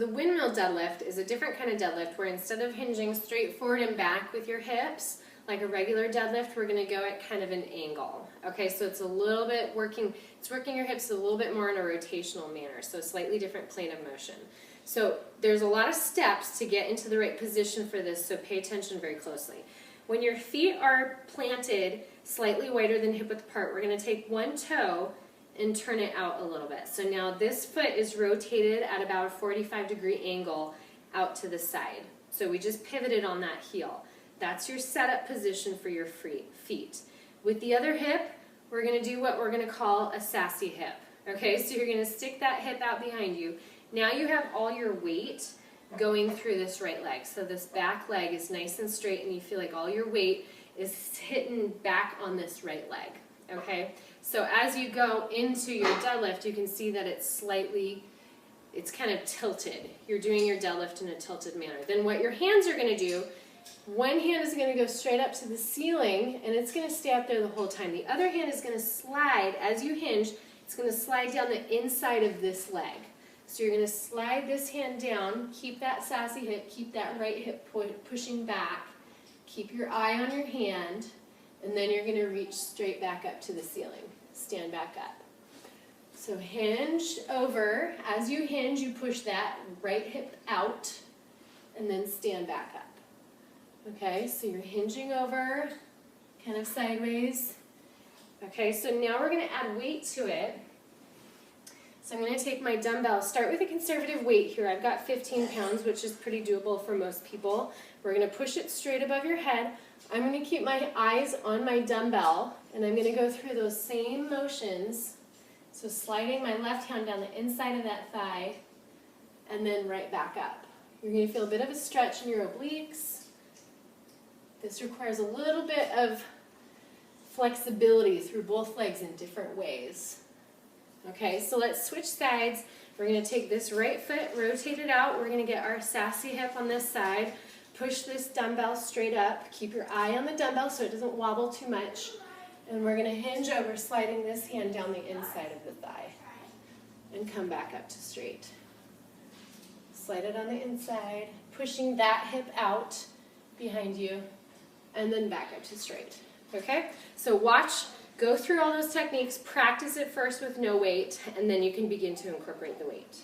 The windmill deadlift is a different kind of deadlift where instead of hinging straight forward and back with your hips, like a regular deadlift, we're going to go at kind of an angle. Okay, so it's a little bit working your hips a little bit more in a rotational manner, so a slightly different plane of motion. So there's a lot of steps to get into the right position for this, so pay attention very closely. When your feet are planted slightly wider than hip width apart, we're going to take one toe and turn it out a little bit. So now this foot is rotated at about a 45-degree angle out to the side. So we just pivoted on that heel. That's your setup position for your feet. With the other hip, we're going to do what we're going to call a sassy hip. Okay, so you're going to stick that hip out behind you. Now you have all your weight going through this right leg. So this back leg is nice and straight and you feel like all your weight is hitting back on this right leg. Okay, so as you go into your deadlift, you can see that it's kind of tilted. You're doing your deadlift in a tilted manner. Then what your hands are going to do, one hand is going to go straight up to the ceiling and it's going to stay up there the whole time. The other hand is going to slide, as you hinge, it's going to slide down the inside of this leg. So you're going to slide this hand down, keep that sassy hip, keep that right hip pushing back, keep your eye on your hand, and then you're going to reach straight back up to the ceiling. Stand back up. So hinge over. As you hinge, you push that right hip out, and then stand back up. Okay, so you're hinging over, kind of sideways. Okay, so now we're going to add weight to it. So I'm going to take my dumbbell, start with a conservative weight here. I've got 15 pounds, which is pretty doable for most people. We're going to push it straight above your head. I'm going to keep my eyes on my dumbbell, and I'm going to go through those same motions. So sliding my left hand down the inside of that thigh, and then right back up. You're going to feel a bit of a stretch in your obliques. This requires a little bit of flexibility through both legs in different ways. Okay, so let's switch sides. We're going to take this right foot, rotate it out. We're going to get our sassy hip on this side. Push this dumbbell straight up. Keep your eye on the dumbbell so it doesn't wobble too much. And we're going to hinge over, sliding this hand down the inside of the thigh. And come back up to straight. Slide it on the inside, pushing that hip out behind you, and then back up to straight. Okay? So watch. Go through all those techniques, practice it first with no weight, and then you can begin to incorporate the weight.